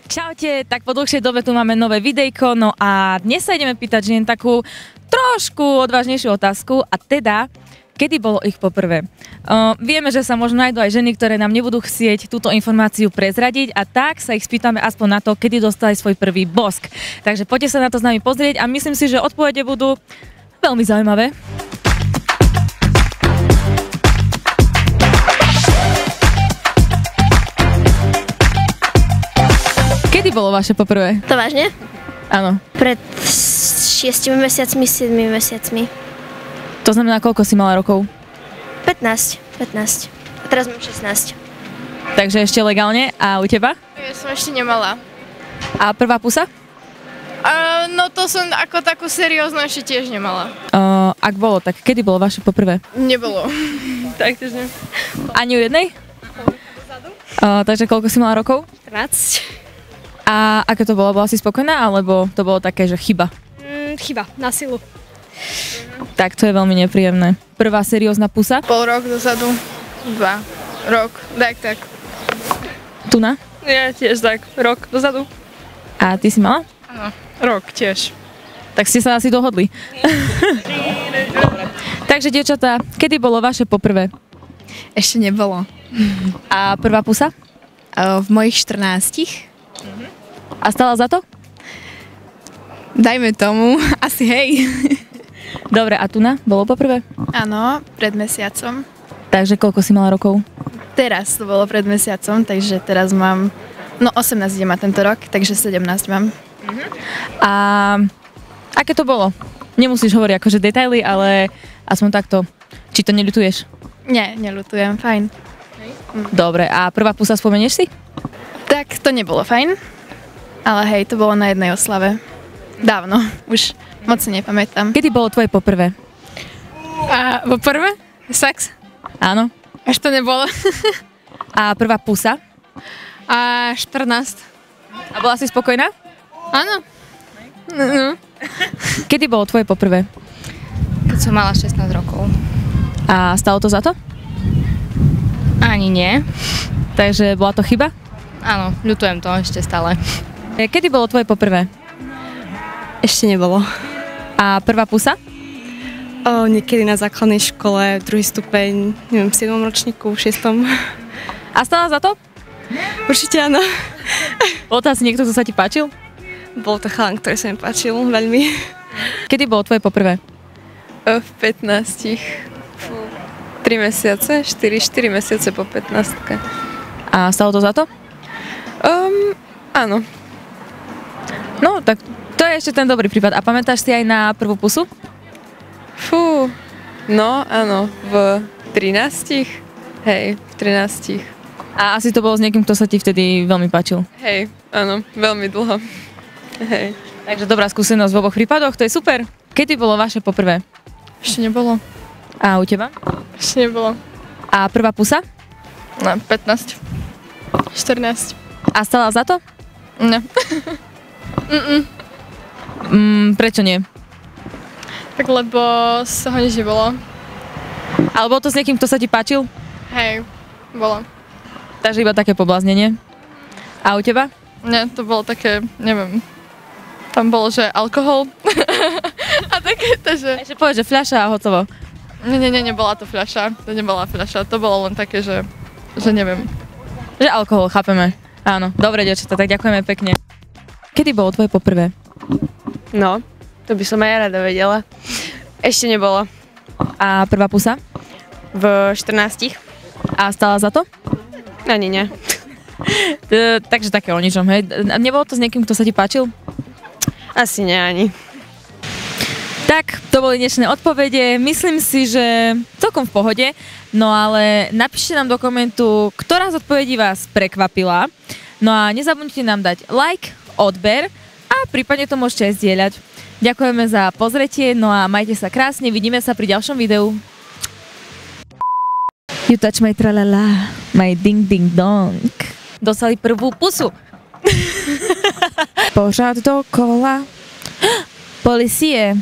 Čaute, tak po dlhšej dobe tu máme nové videjko, no a dnes sa ideme pýtať žien takú trošku odvážnejšiu otázku a teda, kedy bolo ich poprvé? Vieme, že sa možno nájdú aj ženy, ktoré nám nebudú chcieť túto informáciu prezradiť a tak sa ich spýtame aspoň na to, kedy dostali svoj prvý bosk. Takže poďte sa na to s nami pozrieť a myslím si, že odpovede budú veľmi zaujímavé. Kedy bolo vaše poprvé? To vážne? Áno. Pred 6 mesiacmi, 7 mesiacmi. To znamená, koľko si mala rokov? 15. A teraz mám 16. Takže ešte legálne. A u teba? Ja som ešte nemala. A prvá pusa? No to som ako takú serióznu ešte tiež nemala. Ak bolo, tak kedy bolo vaše poprvé? Nebolo. Tak tiež ne. Ani u jednej? Takže koľko si mala rokov? 14. A aké to bolo? Bola si spokojná, alebo to bolo také, že chyba? Chyba, na silu. Tak to je veľmi nepríjemné. Prvá seriózna pusa? Pol rok dozadu. 2. Rok. Tak. Tuna? Ja tiež tak. Rok dozadu. A ty si mala? Áno. Rok tiež. Tak ste sa asi dohodli. Takže, dievčatá, kedy bolo vaše poprvé? Ešte nebolo. A prvá pusa? V mojich 14. A stála za to? Dajme tomu, asi hej. Dobre, a Tuna? Bolo poprvé? Áno, pred mesiacom. Takže koľko si mala rokov? Teraz to bolo pred mesiacom, takže teraz mám... No 18 ide ma tento rok, takže 17 mám. A aké to bolo? Nemusíš hovoriť akože detaily, ale aspoň takto. Či to neľutuješ? Nie, neľutujem, fajn. Dobre, a prvá pusa spomenieš si? Tak to nebolo fajn, ale hej, to bolo na jednej oslave. Dávno, už moc si nepamätám. Kedy bolo tvoje poprvé? A poprvé? Sex? Áno. Až to nebolo. A prvá pusa? A 14. A bola si spokojná? Áno. No. Kedy bolo tvoje poprvé? Keď som mala 16 rokov. A stalo to za to? Ani nie. Takže bola to chyba? Áno, ľutujem to ešte stále. Kedy bolo tvoje poprvé? Ešte nebolo. A prvá pusa? Niekedy na základnej škole, druhý stupeň, neviem, v 7. ročníku, v 6. A stála za to? Určite áno. Bol to asi niekto, kto sa ti páčil? Bol to chalan, ktorý sa mi páčil veľmi. Kedy bolo tvoje poprvé? V 15. 3 mesiace, 4 mesiace po 15. A stalo to za to? Áno. No, tak to je ešte ten dobrý prípad. A pamätáš si aj na prvú pusu? Fú, no áno, v 13. Hej, v 13. A asi to bolo s niekým, kto sa ti vtedy veľmi páčil. Hej, áno, veľmi dlho. Hej. Takže dobrá skúsenosť v oboch prípadoch, to je super. Kedy bolo vaše poprvé? Ešte nebolo. A u teba? Ešte nebolo. A prvá pusa? No, 15. 14. A stala za to? Ne. Prečo nie? Tak lebo z toho nič nebolo. Ale bolo to s niekým, kto sa ti páčil? Hej, bolo. Takže iba také pobláznenie. A u teba? Nie, to bolo také, neviem. Tam bolo, že alkohol. A také to, že... Ešte povedz, že fľaša a hotovo. Nie, nebola to fľaša. To nebola fľaša. To bolo len také, že neviem. Že alkohol, chápeme. Áno, dobre, dievčatá, tak ďakujeme pekne. Kedy bolo tvoje poprvé? No, to by som aj rada vedela. Ešte nebolo. A prvá pusa? V 14. A stála za to? Ani nie. Takže také o ničom, hej. Nebolo to s niekým, kto sa ti páčil? Asi nie ani. Tak, to boli dnešné odpovede. Myslím si, že celkom v pohode. No ale napíšte nám do komentu, ktorá z odpovedí vás prekvapila. No a nezabudnite nám dať like, odber a prípadne to môžete aj zdieľať. Ďakujeme za pozretie, no a majte sa krásne, vidíme sa pri ďalšom videu. You touch my tralala, my ding ding dong. Dostali prvú pusu. Pořád dokola. Policie.